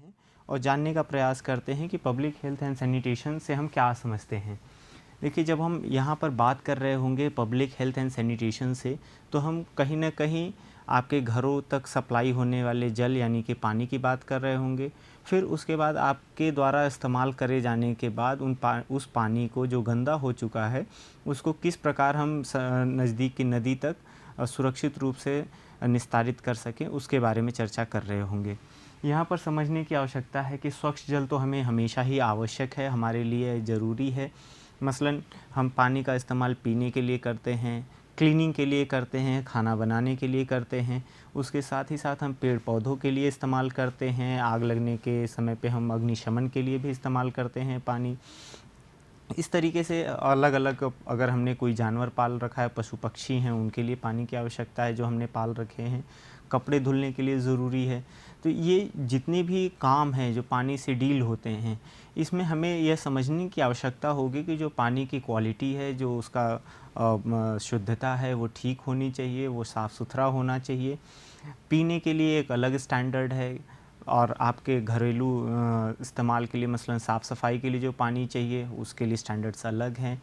हैं और जानने का प्रयास करते हैं कि पब्लिक हेल्थ एंड सैनिटेशन से हम क्या समझते हैं। देखिए, जब हम यहाँ पर बात कर रहे होंगे पब्लिक हेल्थ एंड सैनिटेशन से, तो हम कहीं न कहीं आपके घरों तक सप्लाई होने वाले जल यानी कि पानी की बात कर रहे होंगे। फिर उसके बाद आपके द्वारा इस्तेमाल करे जाने के बाद उस पानी को जो गंदा हो चुका है, उसको किस प्रकार हम नज़दीक की नदी तक सुरक्षित रूप से निस्तारित कर सकें, उसके बारे में चर्चा कर रहे होंगे। यहाँ पर समझने की आवश्यकता है कि स्वच्छ जल तो हमें हमेशा ही आवश्यक है, हमारे लिए ज़रूरी है। मसलन हम पानी का इस्तेमाल पीने के लिए करते हैं, क्लीनिंग के लिए करते हैं, खाना बनाने के लिए करते हैं। उसके साथ ही साथ हम पेड़ पौधों के लिए इस्तेमाल करते हैं, आग लगने के समय पे हम अग्निशमन के लिए भी इस्तेमाल करते हैं पानी। इस तरीके से अलग-अलग, अगर हमने कोई जानवर पाल रखा है, पशु पक्षी हैं, उनके लिए पानी की आवश्यकता है जो हमने पाल रखे हैं, कपड़े धुलने के लिए ज़रूरी है। तो ये जितने भी काम हैं जो पानी से डील होते हैं, इसमें हमें यह समझने की आवश्यकता होगी कि जो पानी की क्वालिटी है, जो उसका शुद्धता है, वो ठीक होनी चाहिए, वो साफ़ सुथरा होना चाहिए। पीने के लिए एक अलग स्टैंडर्ड है और आपके घरेलू इस्तेमाल के लिए, मसलन साफ़ सफाई के लिए जो पानी चाहिए, उसके लिए स्टैंडर्ड्स अलग हैं।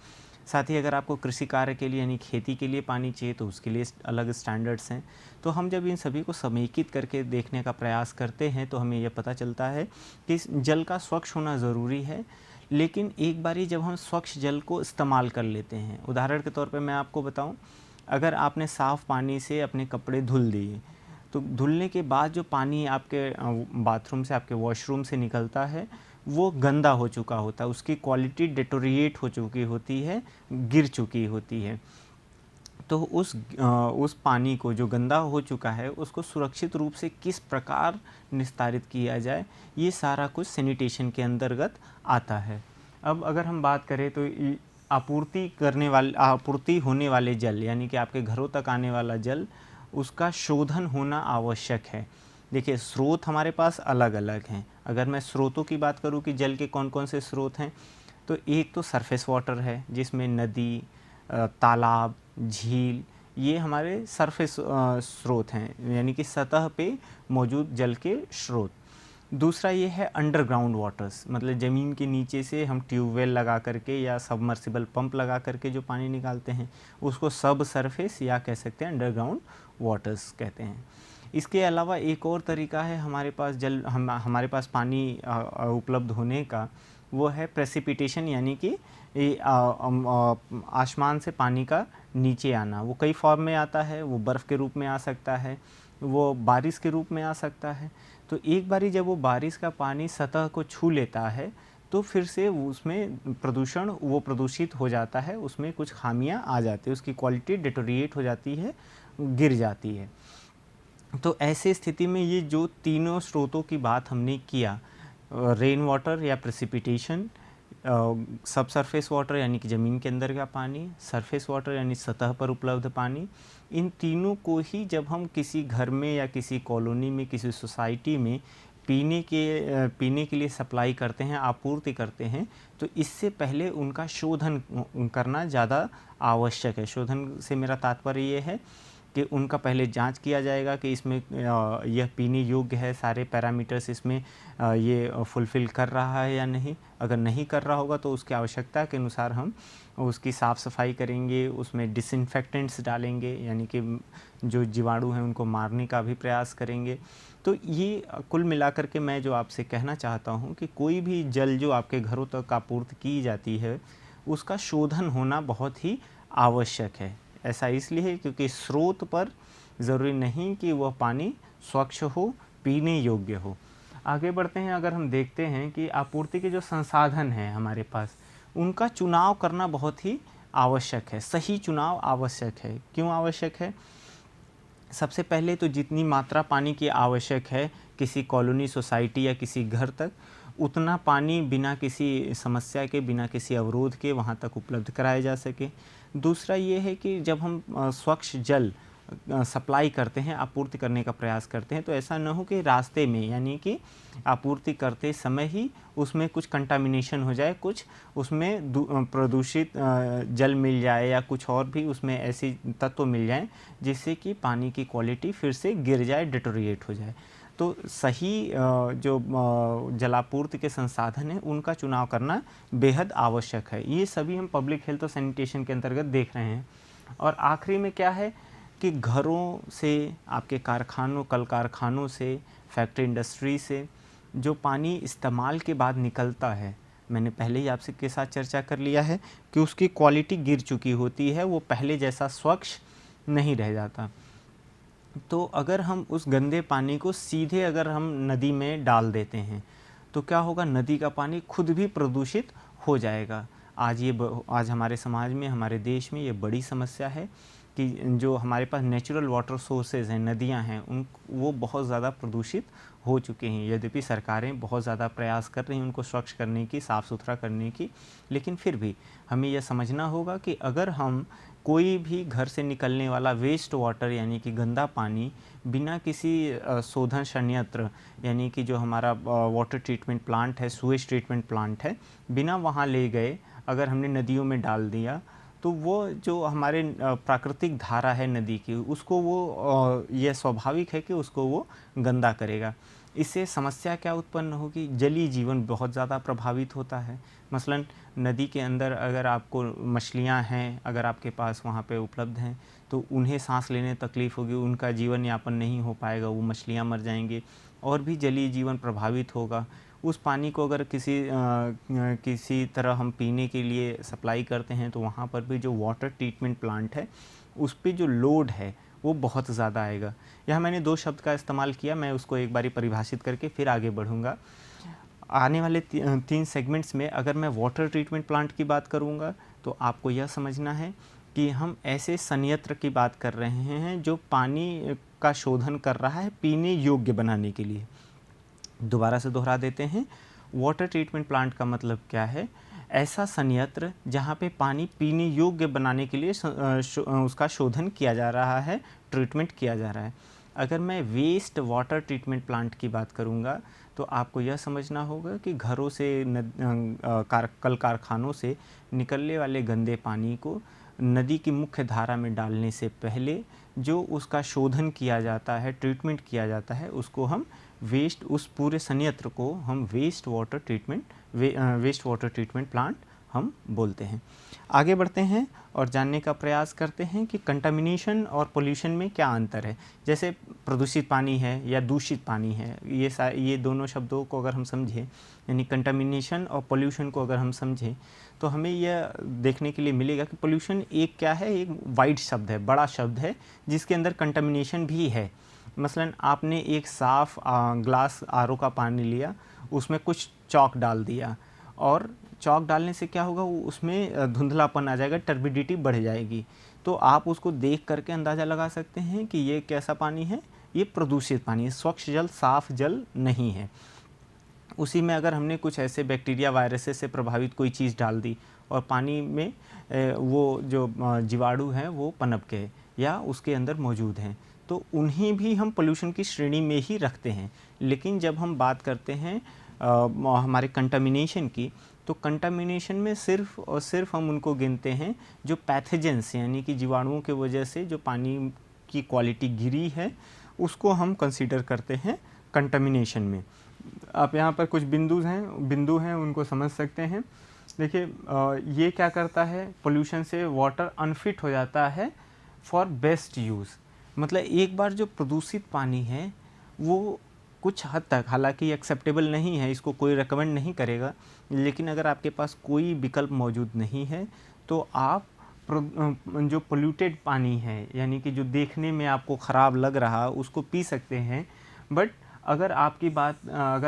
साथ ही अगर आपको कृषि कार्य के लिए यानी खेती के लिए पानी चाहिए, तो उसके लिए अलग स्टैंडर्ड्स हैं। तो हम जब इन सभी को समेकित करके देखने का प्रयास करते हैं, तो हमें यह पता चलता है कि इस जल का स्वच्छ होना ज़रूरी है। लेकिन एक बारी जब हम स्वच्छ जल को इस्तेमाल कर लेते हैं, उदाहरण के तौर पे मैं आपको बताऊं, अगर आपने साफ़ पानी से अपने कपड़े धुल दिए, तो धुलने के बाद जो पानी आपके बाथरूम से, आपके वॉशरूम से निकलता है, वो गंदा हो चुका होता है, उसकी क्वालिटी डिटोरिएट हो चुकी होती है, गिर चुकी होती है। तो उस पानी को जो गंदा हो चुका है, उसको सुरक्षित रूप से किस प्रकार निस्तारित किया जाए, ये सारा कुछ सैनिटेशन के अंतर्गत आता है। अब अगर हम बात करें तो आपूर्ति होने वाले जल यानी कि आपके घरों तक आने वाला जल, उसका शोधन होना आवश्यक है। देखिए, स्रोत हमारे पास अलग अलग हैं। अगर मैं स्रोतों की बात करूं कि जल के कौन कौन से स्रोत हैं, तो एक तो सरफेस वाटर है, जिसमें नदी, तालाब, झील, ये हमारे सरफेस स्रोत हैं, यानी कि सतह पे मौजूद जल के स्रोत। दूसरा ये है अंडरग्राउंड वाटर्स, मतलब ज़मीन के नीचे से हम ट्यूबवेल लगा करके या सबमर्सिबल पंप लगा करके जो पानी निकालते हैं, उसको सब सरफेस या कह सकते हैं अंडरग्राउंड वाटर्स कहते हैं। इसके अलावा एक और तरीका है हमारे पास हमारे पास पानी उपलब्ध होने का, वो है प्रेसिपिटेशन, यानी कि आसमान से पानी का नीचे आना। वो कई फॉर्म में आता है, वो बर्फ़ के रूप में आ सकता है, वो बारिश के रूप में आ सकता है। तो एक बारी जब वो बारिश का पानी सतह को छू लेता है, तो फिर से उसमें वो प्रदूषित हो जाता है, उसमें कुछ खामियां आ जाती है, उसकी क्वालिटी डिटोरिएट हो जाती है, गिर जाती है। तो ऐसे स्थिति में ये जो तीनों स्रोतों की बात हमने किया, रेन वाटर या प्रेसिपिटेशन, सब सरफेस वाटर यानी कि ज़मीन के अंदर का पानी, सरफेस वाटर यानी सतह पर उपलब्ध पानी, इन तीनों को ही जब हम किसी घर में या किसी कॉलोनी में, किसी सोसाइटी में पीने के लिए सप्लाई करते हैं, आपूर्ति करते हैं, तो इससे पहले उनका शोधन करना ज़्यादा आवश्यक है। शोधन से मेरा तात्पर्य ये है कि उनका पहले जांच किया जाएगा कि इसमें यह पीने योग्य है, सारे पैरामीटर्स इसमें ये फुलफ़िल कर रहा है या नहीं। अगर नहीं कर रहा होगा तो उसकी आवश्यकता के अनुसार हम उसकी साफ़ सफाई करेंगे, उसमें डिसइंफेक्टेंट्स डालेंगे, यानी कि जो जीवाणु हैं उनको मारने का भी प्रयास करेंगे। तो ये कुल मिलाकर के मैं जो आपसे कहना चाहता हूँ कि कोई भी जल जो आपके घरों तक आपूर्ति की जाती है, उसका शोधन होना बहुत ही आवश्यक है। ऐसा इसलिए है क्योंकि स्रोत पर ज़रूरी नहीं कि वह पानी स्वच्छ हो, पीने योग्य हो। आगे बढ़ते हैं, अगर हम देखते हैं कि आपूर्ति के जो संसाधन हैं हमारे पास, उनका चुनाव करना बहुत ही आवश्यक है, सही चुनाव आवश्यक है। क्यों आवश्यक है? सबसे पहले तो जितनी मात्रा पानी की आवश्यक है किसी कॉलोनी, सोसाइटी या किसी घर तक, उतना पानी बिना किसी समस्या के, बिना किसी अवरोध के वहाँ तक उपलब्ध कराया जा सके। दूसरा ये है कि जब हम स्वच्छ जल सप्लाई करते हैं, आपूर्ति करने का प्रयास करते हैं, तो ऐसा न हो कि रास्ते में, यानी कि आपूर्ति करते समय ही उसमें कुछ कंटामिनेशन हो जाए, कुछ उसमें प्रदूषित जल मिल जाए या कुछ और भी उसमें ऐसे तत्व मिल जाएं जिससे कि पानी की क्वालिटी फिर से गिर जाए, डिटोरिएट हो जाए। तो सही जो जलापूर्ति के संसाधन हैं उनका चुनाव करना बेहद आवश्यक है। ये सभी हम पब्लिक हेल्थ और सैनिटेशन के अंतर्गत देख रहे हैं। और आखिरी में क्या है कि घरों से, आपके कारखानों, कल कारखानों से, फैक्ट्री इंडस्ट्री से जो पानी इस्तेमाल के बाद निकलता है, मैंने पहले ही आपसे के साथ चर्चा कर लिया है कि उसकी क्वालिटी गिर चुकी होती है, वो पहले जैसा स्वच्छ नहीं रह जाता। तो अगर हम उस गंदे पानी को सीधे अगर हम नदी में डाल देते हैं तो क्या होगा, नदी का पानी खुद भी प्रदूषित हो जाएगा। आज हमारे समाज में, हमारे देश में ये बड़ी समस्या है कि जो हमारे पास नेचुरल वाटर सोर्सेज हैं, नदियां हैं, वो बहुत ज़्यादा प्रदूषित हो चुके हैं। यद्यपि सरकारें बहुत ज़्यादा प्रयास कर रही हैं उनको स्वच्छ करने की, साफ़ सुथरा करने की, लेकिन फिर भी हमें यह समझना होगा कि अगर हम कोई भी घर से निकलने वाला वेस्ट वाटर यानी कि गंदा पानी बिना किसी शोधन संयंत्र यानी कि जो हमारा वाटर ट्रीटमेंट प्लांट है, सूएज ट्रीटमेंट प्लांट है, बिना वहाँ ले गए अगर हमने नदियों में डाल दिया तो वो जो हमारे प्राकृतिक धारा है नदी की, उसको वो यह स्वाभाविक है कि उसको वो गंदा करेगा। इससे समस्या क्या उत्पन्न होगी, जलीय जीवन बहुत ज़्यादा प्रभावित होता है। मसलन नदी के अंदर अगर आपको मछलियां हैं, अगर आपके पास वहाँ पे उपलब्ध हैं, तो उन्हें सांस लेने तकलीफ़ होगी, उनका जीवन यापन नहीं हो पाएगा, वो मछलियां मर जाएंगी और भी जलीय जीवन प्रभावित होगा। उस पानी को अगर किसी तरह हम पीने के लिए सप्लाई करते हैं तो वहाँ पर भी जो वाटर ट्रीटमेंट प्लांट है उस पर जो लोड है वो बहुत ज़्यादा आएगा। यह मैंने 2 शब्द का इस्तेमाल किया, मैं उसको एक बारी परिभाषित करके फिर आगे बढ़ूँगा। आने वाले 3 सेगमेंट्स में अगर मैं वाटर ट्रीटमेंट प्लांट की बात करूँगा तो आपको यह समझना है कि हम ऐसे संयंत्र की बात कर रहे हैं जो पानी का शोधन कर रहा है पीने योग्य बनाने के लिए। दोबारा से दोहरा देते हैं, वाटर ट्रीटमेंट प्लांट का मतलब क्या है, ऐसा संयंत्र जहाँ पे पानी पीने योग्य बनाने के लिए उसका शोधन किया जा रहा है, ट्रीटमेंट किया जा रहा है। अगर मैं वेस्ट वाटर ट्रीटमेंट प्लांट की बात करूँगा तो आपको यह समझना होगा कि घरों से कल कारखानों से निकलने वाले गंदे पानी को नदी की मुख्य धारा में डालने से पहले जो उसका शोधन किया जाता है, ट्रीटमेंट किया जाता है, उसको हम उस पूरे संयंत्र को हम वेस्ट वाटर ट्रीटमेंट प्लांट हम बोलते हैं। आगे बढ़ते हैं और जानने का प्रयास करते हैं कि कंटामिनेशन और पोल्यूशन में क्या अंतर है। जैसे प्रदूषित पानी है या दूषित पानी है, ये दोनों शब्दों को अगर हम समझें, यानी कंटामिनेशन और पोल्यूशन को अगर हम समझें तो हमें यह देखने के लिए मिलेगा कि पोल्यूशन एक क्या है, एक वाइड शब्द है, बड़ा शब्द है जिसके अंदर कंटामिनेशन भी है। मसलन आपने एक साफ़ ग्लास आरओ का पानी लिया, उसमें कुछ चॉक डाल दिया और चॉक डालने से क्या होगा, वो उसमें धुंधलापन आ जाएगा, टर्बिडिटी बढ़ जाएगी। तो आप उसको देख करके अंदाज़ा लगा सकते हैं कि ये कैसा पानी है, ये प्रदूषित पानी है, स्वच्छ जल, साफ़ जल नहीं है। उसी में अगर हमने कुछ ऐसे बैक्टीरिया वायरसेस से प्रभावित कोई चीज़ डाल दी और पानी में वो जो जीवाणु हैं वो पनप गए या उसके अंदर मौजूद हैं, तो उन्हें भी हम पोल्यूशन की श्रेणी में ही रखते हैं। लेकिन जब हम बात करते हैं हमारे कंटामिनेशन की, तो कंटामिनेशन में सिर्फ और सिर्फ हम उनको गिनते हैं जो पैथोजेंस यानी कि जीवाणुओं की वजह से जो पानी की क्वालिटी गिरी है, उसको हम कंसीडर करते हैं कंटामिनेशन में। आप यहाँ पर कुछ बिंदु हैं उनको समझ सकते हैं। देखिए, ये क्या करता है, पोल्यूशन से वाटर अनफिट हो जाता है फॉर बेस्ट यूज़। मतलब एक बार जो प्रदूषित पानी है वो कुछ हद तक, हालांकि एक्सेप्टेबल नहीं है, इसको कोई रेकमेंड नहीं करेगा, लेकिन अगर आपके पास कोई विकल्प मौजूद नहीं है तो आप जो पोल्यूटेड पानी है यानी कि जो देखने में आपको ख़राब लग रहा उसको पी सकते हैं। बट अगर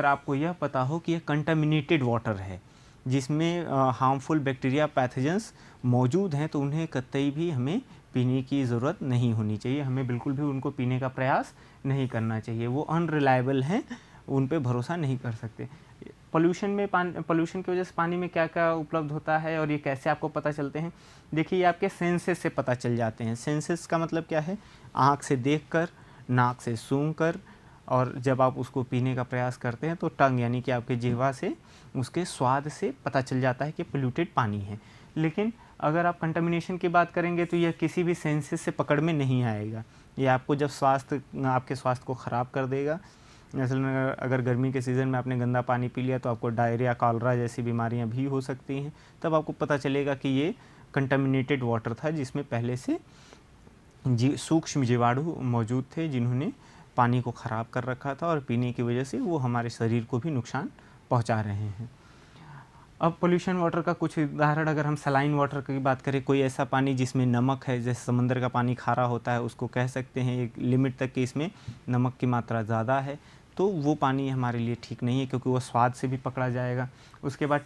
आपको यह पता हो कि यह कंटामिनेटेड वाटर है जिसमें हार्मफुल बैक्टीरिया पैथोजेंस मौजूद हैं, तो उन्हें कतई भी हमें पीने की ज़रूरत नहीं होनी चाहिए, हमें बिल्कुल भी उनको पीने का प्रयास नहीं करना चाहिए। वो अनरिलायबल हैं, उन पे भरोसा नहीं कर सकते। पोल्यूशन की वजह से पानी में क्या क्या उपलब्ध होता है और ये कैसे आपको पता चलते हैं, देखिए ये आपके सेंसेस से पता चल जाते हैं। सेंसेस का मतलब क्या है, आँख से देख कर, नाक से सूंघ कर, और जब आप उसको पीने का प्रयास करते हैं तो टंग यानी कि आपके जिह्वा से उसके स्वाद से पता चल जाता है कि पोल्यूटेड पानी है। लेकिन अगर आप कंटामिनेशन की बात करेंगे तो यह किसी भी सेंसेस से पकड़ में नहीं आएगा, ये आपको जब आपके स्वास्थ्य को ख़राब कर देगा। मसलन अगर गर्मी के सीज़न में आपने गंदा पानी पी लिया तो आपको डायरिया, कॉलरा जैसी बीमारियां भी हो सकती हैं। तब आपको पता चलेगा कि ये कंटामिनेटेड वाटर था, जिसमें पहले से सूक्ष्म जीवाणु मौजूद थे जिन्होंने पानी को ख़राब कर रखा था और पीने की वजह से वो हमारे शरीर को भी नुकसान पहुंचा रहे हैं। अब पोल्यूशन वाटर का कुछ उदाहरण, अगर हम सलाइन वाटर की बात करें, कोई ऐसा पानी जिसमें नमक है, जैसे समंदर का पानी खारा होता है, उसको कह सकते हैं एक लिमिट तक कि इसमें नमक की मात्रा ज़्यादा है, तो वो पानी हमारे लिए ठीक नहीं है क्योंकि वो स्वाद से भी पकड़ा जाएगा। उसके बाद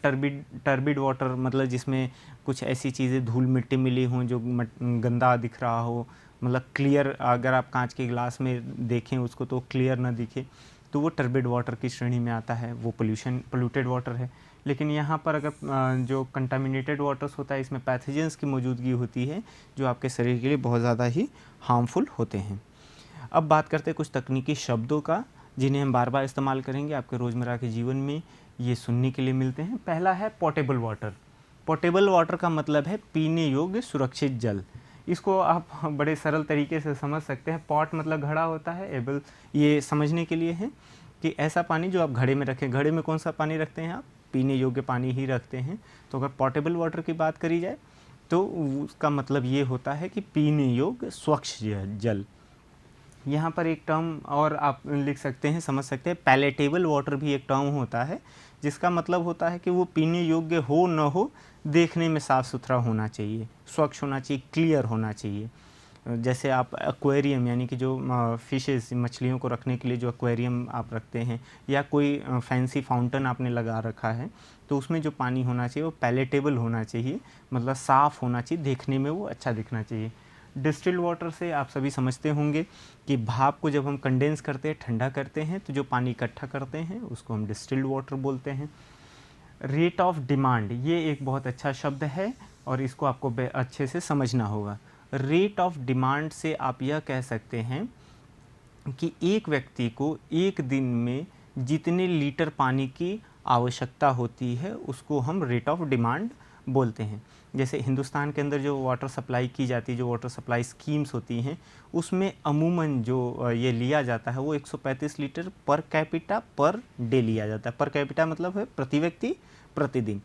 टर्बिड वाटर, मतलब जिसमें कुछ ऐसी चीज़ें धूल मिट्टी मिली हों जो गंदा दिख रहा हो, मतलब क्लियर, अगर आप कांच के गिलास में देखें उसको तो क्लियर ना दिखे, तो वो टर्बिड वाटर की श्रेणी में आता है, वो पोल्यूटेड वाटर है। लेकिन यहाँ पर अगर जो कंटामिनेटेड वाटर्स होता है, इसमें पैथोजेंस की मौजूदगी होती है जो आपके शरीर के लिए बहुत ज़्यादा ही हार्मफुल होते हैं। अब बात करते हैं कुछ तकनीकी शब्दों का जिन्हें हम बार बार इस्तेमाल करेंगे, आपके रोज़मर्रा के जीवन में ये सुनने के लिए मिलते हैं। पहला है पोर्टेबल वाटर। पोर्टेबल वाटर का मतलब है पीने योग्य सुरक्षित जल। इसको आप बड़े सरल तरीके से समझ सकते हैं। पॉट मतलब घड़ा होता है, एबल ये समझने के लिए है कि ऐसा पानी जो आप घड़े में रखें। घड़े में कौन सा पानी रखते हैं आप? पीने योग्य पानी ही रखते हैं। तो अगर पोर्टेबल वाटर की बात करी जाए तो उसका मतलब ये होता है कि पीने योग्य स्वच्छ जल। यहाँ पर एक टर्म और आप लिख सकते हैं, समझ सकते हैं, पैलेटेबल वाटर भी एक टर्म होता है जिसका मतलब होता है कि वो पीने योग्य हो न हो, देखने में साफ़ सुथरा होना चाहिए, स्वच्छ होना चाहिए, क्लियर होना चाहिए। जैसे आप एक्वेरियम, यानी कि जो फिशेस, मछलियों को रखने के लिए जो एक्वेरियम आप रखते हैं, या कोई फैंसी फाउंटेन आपने लगा रखा है, तो उसमें जो पानी होना चाहिए वो पैलेटेबल होना चाहिए, मतलब साफ़ होना चाहिए, देखने में वो अच्छा दिखना चाहिए। डिस्टिल्ड वाटर से आप सभी समझते होंगे कि भाप को जब हम कंडेंस करते हैं, ठंडा करते हैं, तो जो पानी इकट्ठा करते हैं उसको हम डिस्टिल्ड वाटर बोलते हैं। रेट ऑफ डिमांड, ये एक बहुत अच्छा शब्द है और इसको आपको अच्छे से समझना होगा। रेट ऑफ डिमांड से आप यह कह सकते हैं कि एक व्यक्ति को एक दिन में जितने लीटर पानी की आवश्यकता होती है उसको हम रेट ऑफ डिमांड बोलते हैं। जैसे हिंदुस्तान के अंदर जो वाटर सप्लाई की जाती है, जो वाटर सप्लाई स्कीम्स होती हैं, उसमें अमूमन जो ये लिया जाता है वो 135 litre per capita per day लिया जाता है। पर कैपिटा मतलब है प्रति व्यक्ति प्रतिदिन।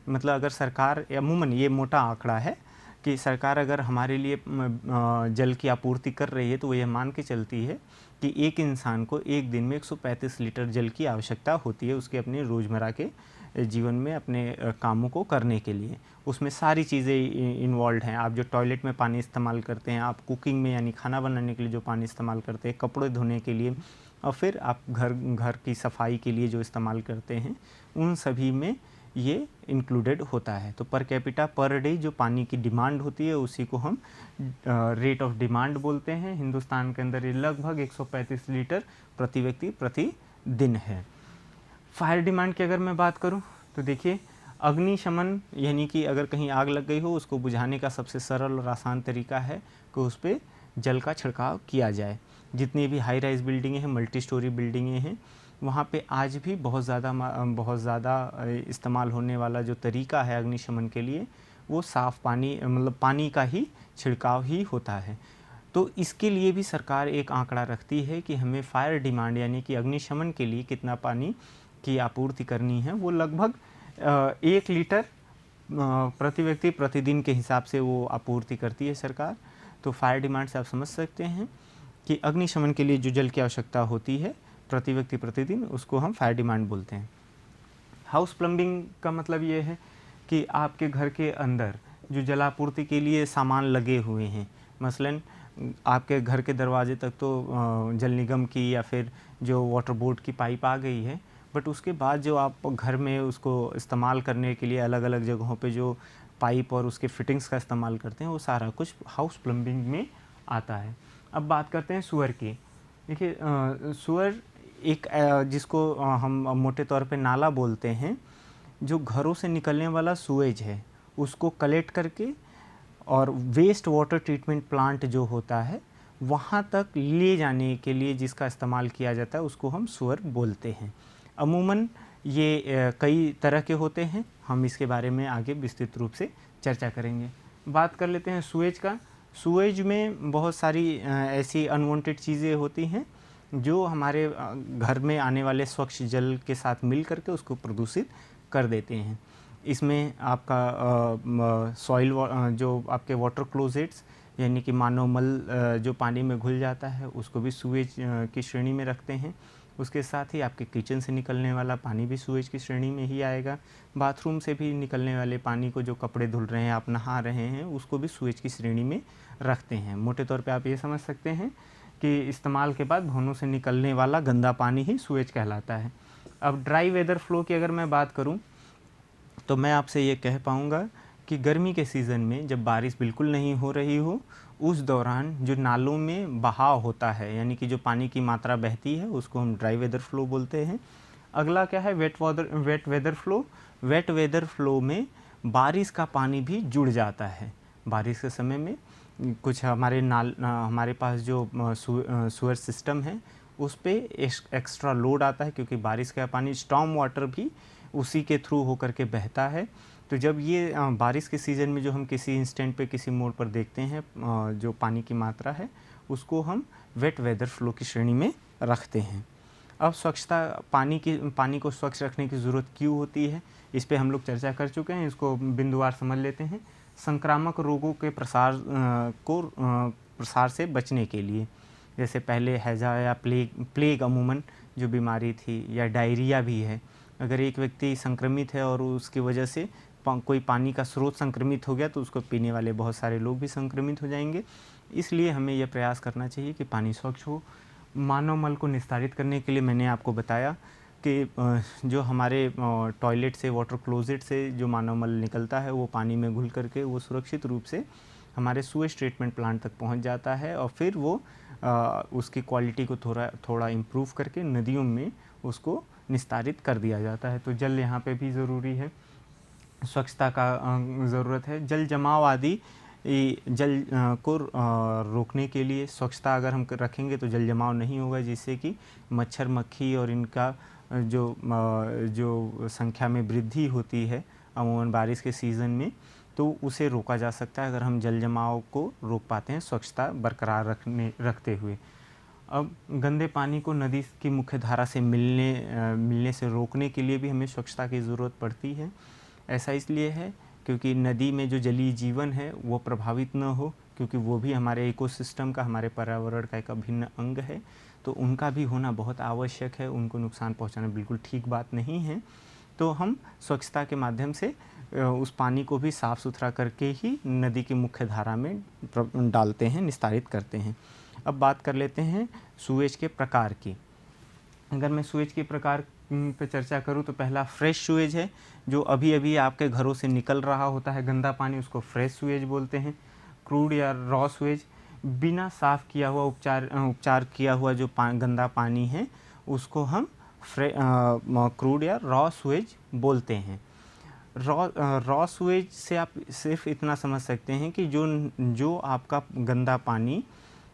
मतलब अगर सरकार, अमूमन ये मोटा आंकड़ा है कि सरकार अगर हमारे लिए जल की आपूर्ति कर रही है तो वो यह मान के चलती है कि एक इंसान को एक दिन में 135 लीटर जल की आवश्यकता होती है उसके अपने रोज़मर्रा के जीवन में अपने कामों को करने के लिए। उसमें सारी चीज़ें इन्वॉल्व हैं। आप जो टॉयलेट में पानी इस्तेमाल करते हैं, आप कुकिंग में यानी खाना बनाने के लिए जो पानी इस्तेमाल करते हैं, कपड़े धोने के लिए, और फिर आप घर की सफाई के लिए जो इस्तेमाल करते हैं, उन सभी में ये इंक्लूडेड होता है। तो पर कैपिटा पर डे जो पानी की डिमांड होती है उसी को हम रेट ऑफ डिमांड बोलते हैं। हिंदुस्तान के अंदर ये लगभग 135 लीटर प्रति व्यक्ति प्रति दिन है। फायर डिमांड की अगर मैं बात करूं तो देखिए, अग्निशमन यानी कि अगर कहीं आग लग गई हो उसको बुझाने का सबसे सरल और आसान तरीका है कि उस पर जल का छिड़काव किया जाए। जितनी भी हाई राइज बिल्डिंगें हैं, मल्टी स्टोरी बिल्डिंगें हैं, वहाँ पे आज भी बहुत ज़्यादा इस्तेमाल होने वाला जो तरीका है अग्निशमन के लिए वो साफ़ पानी, मतलब पानी का ही छिड़काव ही होता है। तो इसके लिए भी सरकार एक आंकड़ा रखती है कि हमें फायर डिमांड यानी कि अग्निशमन के लिए कितना पानी की आपूर्ति करनी है। वो लगभग 1 लीटर प्रति व्यक्ति प्रतिदिन के हिसाब से वो आपूर्ति करती है सरकार। तो फायर डिमांड से आप समझ सकते हैं कि अग्निशमन के लिए जो जल की आवश्यकता होती है प्रति व्यक्ति प्रतिदिन, उसको हम फायर डिमांड बोलते हैं। हाउस प्लम्बिंग का मतलब ये है कि आपके घर के अंदर जो जलापूर्ति के लिए सामान लगे हुए हैं, मसलन आपके घर के दरवाजे तक तो जल निगम की या फिर जो वाटर बोर्ड की पाइप आ गई है, बट उसके बाद जो आप घर में उसको इस्तेमाल करने के लिए अलग अलग जगहों पे जो पाइप और उसके फिटिंग्स का इस्तेमाल करते हैं वो सारा कुछ हाउस प्लम्बिंग में आता है। अब बात करते हैं सूअर की। देखिए, सूअर एक जिसको हम मोटे तौर पे नाला बोलते हैं, जो घरों से निकलने वाला सूएज है उसको कलेक्ट करके और वेस्ट वाटर ट्रीटमेंट प्लांट जो होता है वहाँ तक ले जाने के लिए जिसका इस्तेमाल किया जाता है उसको हम सूअर बोलते हैं। अमूमन ये कई तरह के होते हैं, हम इसके बारे में आगे विस्तृत रूप से चर्चा करेंगे। बात कर लेते हैं सूएज का। सूएज में बहुत सारी ऐसी अनवांटेड चीज़ें होती हैं जो हमारे घर में आने वाले स्वच्छ जल के साथ मिल करके उसको प्रदूषित कर देते हैं। इसमें आपका सॉइल जो आपके वाटर क्लोजेट्स यानी कि मानव मल जो पानी में घुल जाता है उसको भी सूएज की श्रेणी में रखते हैं। उसके साथ ही आपके किचन से निकलने वाला पानी भी सूएज की श्रेणी में ही आएगा। बाथरूम से भी निकलने वाले पानी को, जो कपड़े धुल रहे हैं, आप नहा रहे हैं, उसको भी सूएज की श्रेणी में रखते हैं। मोटे तौर पे आप ये समझ सकते हैं कि इस्तेमाल के बाद भवनों से निकलने वाला गंदा पानी ही सूएज कहलाता है। अब ड्राई वेदर फ्लो की अगर मैं बात करूं तो मैं आपसे ये कह पाऊँगा कि गर्मी के सीज़न में जब बारिश बिल्कुल नहीं हो रही हो, उस दौरान जो नालों में बहाव होता है, यानी कि जो पानी की मात्रा बहती है, उसको हम ड्राई वेदर फ्लो बोलते हैं। अगला क्या है? Wet weather flow. Wet weather flow में बारिश का पानी भी जुड़ जाता है। बारिश के समय में कुछ हमारे पास जो सुअर सिस्टम है उस पे एक्स्ट्रा लोड आता है, क्योंकि बारिश का पानी, स्टॉर्म वाटर भी उसी के थ्रू होकर के बहता है। तो जब ये बारिश के सीज़न में जो हम किसी इंस्टेंट पे किसी मोड़ पर देखते हैं जो पानी की मात्रा है, उसको हम वेट वेदर फ्लो की श्रेणी में रखते हैं। अब स्वच्छता, पानी को स्वच्छ रखने की ज़रूरत क्यों होती है, इस पे हम लोग चर्चा कर चुके हैं। इसको बिंदुवार समझ लेते हैं। संक्रामक रोगों के प्रसार से बचने के लिए, जैसे पहले हैजा या प्लेग अमूमन जो बीमारी थी, या डायरिया भी है। अगर एक व्यक्ति संक्रमित है और उसकी वजह से कोई पानी का स्रोत संक्रमित हो गया तो उसको पीने वाले बहुत सारे लोग भी संक्रमित हो जाएंगे। इसलिए हमें यह प्रयास करना चाहिए कि पानी स्वच्छ हो। मानव मल को निस्तारित करने के लिए मैंने आपको बताया कि जो हमारे टॉयलेट से, वाटर क्लोजेट से जो मानव मल निकलता है वो पानी में घुल करके वो सुरक्षित रूप से हमारे सूएज ट्रीटमेंट प्लांट तक पहुंच जाता है, और फिर वो उसकी क्वालिटी को थोड़ा इम्प्रूव करके नदियों में उसको निस्तारित कर दिया जाता है। तो जल यहाँ पे भी ज़रूरी है, स्वच्छता का ज़रूरत है। जल जमाव आदि जल को रोकने के लिए स्वच्छता अगर हम रखेंगे तो जल जमाव नहीं होगा, जिससे कि मच्छर, मक्खी और इनका जो संख्या में वृद्धि होती है अमूमन बारिश के सीज़न में, तो उसे रोका जा सकता है अगर हम जल जमाव को रोक पाते हैं स्वच्छता बरकरार रखते हुए। अब गंदे पानी को नदी की मुख्य धारा से मिलने से रोकने के लिए भी हमें स्वच्छता की ज़रूरत पड़ती है। ऐसा इसलिए है क्योंकि नदी में जो जलीय जीवन है वो प्रभावित न हो, क्योंकि वो भी हमारे इकोसिस्टम का, हमारे पर्यावरण का एक अभिन्न अंग है। तो उनका भी होना बहुत आवश्यक है, उनको नुकसान पहुंचाना बिल्कुल ठीक बात नहीं है। तो हम स्वच्छता के माध्यम से उस पानी को भी साफ़ सुथरा करके ही नदी की मुख्य धारा में डालते हैं, निस्तारित करते हैं। अब बात कर लेते हैं सूएज के प्रकार की। अगर मैं सूएज के प्रकार पे चर्चा करूँ तो पहला फ्रेश सूएज है, जो अभी अभी आपके घरों से निकल रहा होता है गंदा पानी, उसको फ्रेश सूएज बोलते हैं। क्रूड या रॉ सूएज, बिना साफ़ किया हुआ, उपचार किया हुआ जो गंदा पानी है उसको हम क्रूड या रॉ सूएज बोलते हैं। रॉ सूएज से आप सिर्फ इतना समझ सकते हैं कि जो आपका गंदा पानी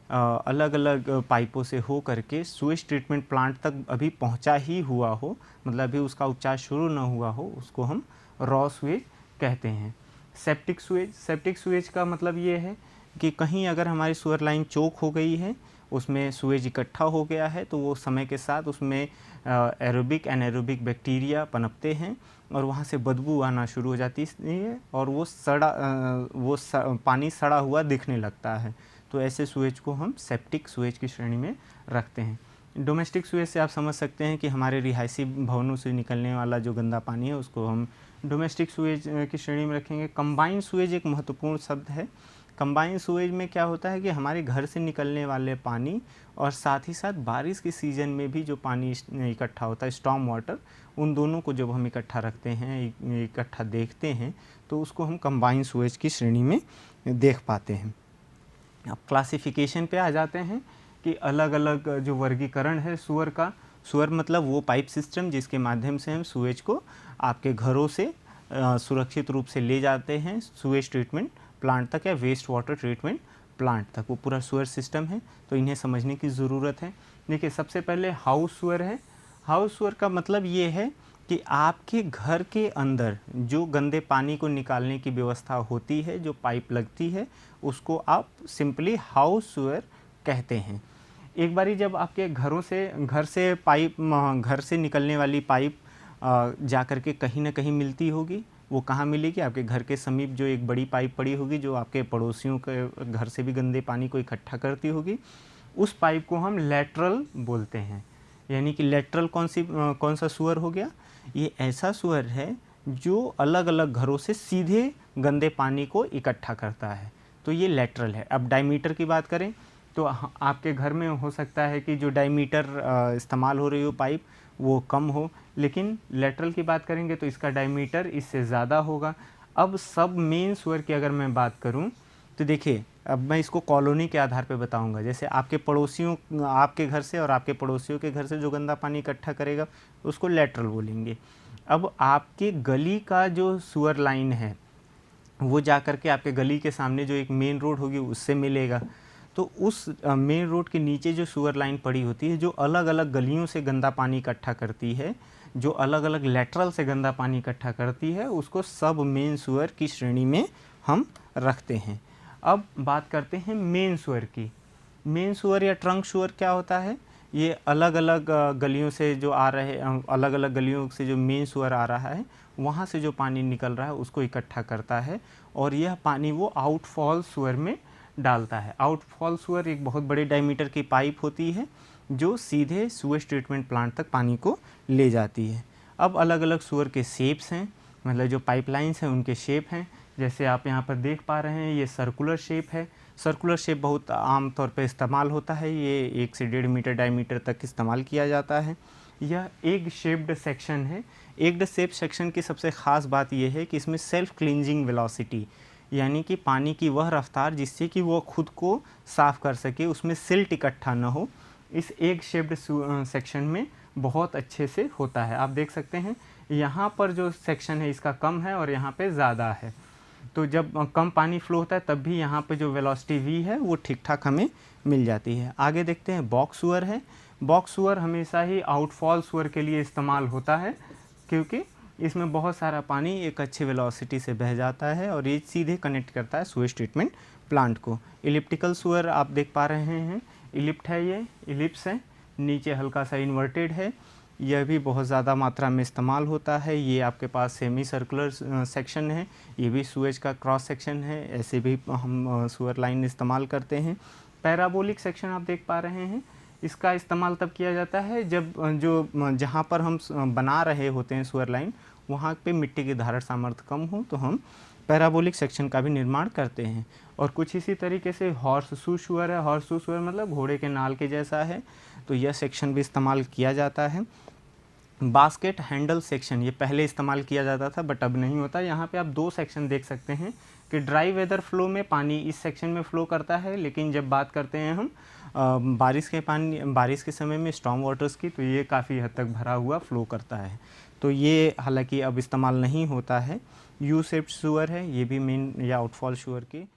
अलग अलग पाइपों से हो करके सूएज ट्रीटमेंट प्लांट तक अभी पहुंचा ही हुआ हो, मतलब अभी उसका उपचार शुरू न हुआ हो, उसको हम रॉ सूएज कहते हैं। सेप्टिक सूएज का मतलब ये है कि कहीं अगर हमारी सूअर लाइन चोक हो गई है, उसमें सूएज इकट्ठा हो गया है, तो वो समय के साथ उसमें एरोबिक एनारोबिक बैक्टीरिया पनपते हैं और वहाँ से बदबू आना शुरू हो जाती है और वो पानी सड़ा हुआ दिखने लगता है। तो ऐसे सूएज को हम सेप्टिक सूएज की श्रेणी में रखते हैं। डोमेस्टिक सूएज से आप समझ सकते हैं कि हमारे रिहायशी भवनों से निकलने वाला जो गंदा पानी है उसको हम डोमेस्टिक सूएज की श्रेणी में रखेंगे। कंबाइंड सूएज एक महत्वपूर्ण शब्द है। कंबाइंड सूएज में क्या होता है कि हमारे घर से निकलने वाले पानी और साथ ही साथ बारिश के सीज़न में भी जो पानी इकट्ठा होता है, स्टॉर्म वाटर, उन दोनों को जब हम इकट्ठा रखते हैं, इकट्ठा देखते हैं, तो उसको हम कंबाइंड सूएज की श्रेणी में देख पाते हैं। अब क्लासिफिकेशन पे आ जाते हैं कि अलग अलग जो वर्गीकरण है सूअर का। सूअर मतलब वो पाइप सिस्टम जिसके माध्यम से हम सूएज को आपके घरों से सुरक्षित रूप से ले जाते हैं सूएज ट्रीटमेंट प्लांट तक या वेस्ट वाटर ट्रीटमेंट प्लांट तक, वो पूरा सूअर सिस्टम है। तो इन्हें समझने की ज़रूरत है। देखिए, सबसे पहले हाउस सूअर है। हाउस सूअर का मतलब ये है कि आपके घर के अंदर जो गंदे पानी को निकालने की व्यवस्था होती है, जो पाइप लगती है, उसको आप सिंपली हाउस सूअर कहते हैं। एक बारी जब आपके घर से निकलने वाली पाइप जा कर के कहीं ना कहीं मिलती होगी, वो कहाँ मिलेगी? आपके घर के समीप जो एक बड़ी पाइप पड़ी होगी जो आपके पड़ोसियों के घर से भी गंदे पानी को इकट्ठा करती होगी, उस पाइप को हम लेटरल बोलते हैं। यानी कि लेटरल कौन सा सुअर हो गया? ये ऐसा सुअर है जो अलग अलग घरों से सीधे गंदे पानी को इकट्ठा करता है, तो ये लेटरल है। अब डायमीटर की बात करें तो आपके घर में हो सकता है कि जो डायमीटर इस्तेमाल हो रही हो पाइप वो कम हो, लेकिन लेटरल की बात करेंगे तो इसका डायमीटर इससे ज़्यादा होगा। अब सब मेन सुअर की अगर मैं बात करूं तो देखिए, अब मैं इसको कॉलोनी के आधार पे बताऊंगा। जैसे आपके घर से और आपके पड़ोसियों के घर से जो गंदा पानी इकट्ठा करेगा उसको लेटरल बोलेंगे। अब आपके गली का जो सुअर लाइन है वो जा कर के आपके गली के सामने जो एक मेन रोड होगी उससे मिलेगा, तो उस मेन रोड के नीचे जो सुअर लाइन पड़ी होती है जो अलग अलग गलियों से गंदा पानी इकट्ठा करती है, जो अलग अलग लेटरल से गंदा पानी इकट्ठा करती है, उसको सब मेन सुअर की श्रेणी में हम रखते हैं। अब बात करते हैं मेन सुअर की। मेन सुअर या ट्रंक सुअर क्या होता है? ये अलग अलग गलियों से जो आ रहे अलग अलग गलियों से जो मेन सुअर आ रहा है वहाँ से जो पानी निकल रहा है उसको इकट्ठा करता है और यह पानी वो आउटफॉल सुअर में डालता है। आउटफॉल सुअर एक बहुत बड़े डायमीटर की पाइप होती है जो सीधे सुएज ट्रीटमेंट प्लांट तक पानी को ले जाती है। अब अलग अलग सुअर के शेप्स हैं, मतलब जो पाइपलाइंस हैं उनके शेप हैं। जैसे आप यहाँ पर देख पा रहे हैं ये सर्कुलर शेप है। सर्कुलर शेप बहुत आम तौर पे इस्तेमाल होता है, ये 1 से 1.5 मीटर डायमीटर तक इस्तेमाल किया जाता है। यह एग शेप्ड सेक्शन है। एग शेप सेक्शन की सबसे ख़ास बात यह है कि इसमें सेल्फ क्लींजिंग वेलोसिटी, यानी कि पानी की वह रफ्तार जिससे कि वो खुद को साफ़ कर सके, उसमें सिल्ट इकट्ठा न हो, इस एग शेप्ड सेक्शन में बहुत अच्छे से होता है। आप देख सकते हैं यहाँ पर जो सेक्शन है इसका कम है और यहाँ पे ज़्यादा है, तो जब कम पानी फ्लो होता है तब भी यहाँ पे जो वेलोसिटी वी है वो ठीक ठाक हमें मिल जाती है। आगे देखते हैं बॉक्स सुअर है। बॉक्स सुअर हमेशा ही आउटफॉल सुअर के लिए इस्तेमाल होता है क्योंकि इसमें बहुत सारा पानी एक अच्छे वेलोसिटी से बह जाता है और ये सीधे कनेक्ट करता है सुएज ट्रीटमेंट प्लांट को। इलिप्टिकल सुअर आप देख पा रहे हैं, इलिप्ट है, ये इलिप्स है, नीचे हल्का सा इन्वर्टेड है, यह भी बहुत ज़्यादा मात्रा में इस्तेमाल होता है। ये आपके पास सेमी सर्कुलर सेक्शन है, ये भी सुएज का क्रॉस सेक्शन है, ऐसे भी हम सुअर लाइन इस्तेमाल करते हैं। पैराबोलिक सेक्शन आप देख पा रहे हैं, इसका इस्तेमाल तब किया जाता है जब जहाँ पर हम बना रहे होते हैं सुअर लाइन वहाँ पे मिट्टी की धारण सामर्थ्य कम हो तो हम पैराबोलिक सेक्शन का भी निर्माण करते हैं। और कुछ इसी तरीके से हॉर्स शू सुअर है। हॉर्स शू सुअर मतलब घोड़े के नाल के जैसा है, तो यह सेक्शन भी इस्तेमाल किया जाता है। बास्केट हैंडल सेक्शन ये पहले इस्तेमाल किया जाता था बट अब नहीं होता। यहाँ पे आप 2 सेक्शन देख सकते हैं कि ड्राई वेदर फ्लो में पानी इस सेक्शन में फ़्लो करता है, लेकिन जब बात करते हैं हम बारिश के समय में स्टॉर्म वाटर्स की, तो ये काफ़ी हद तक भरा हुआ फ़्लो करता है, तो ये हालांकि अब इस्तेमाल नहीं होता है। यू शेप्ड सुअर है, ये भी मेन या आउटफॉल सुअर की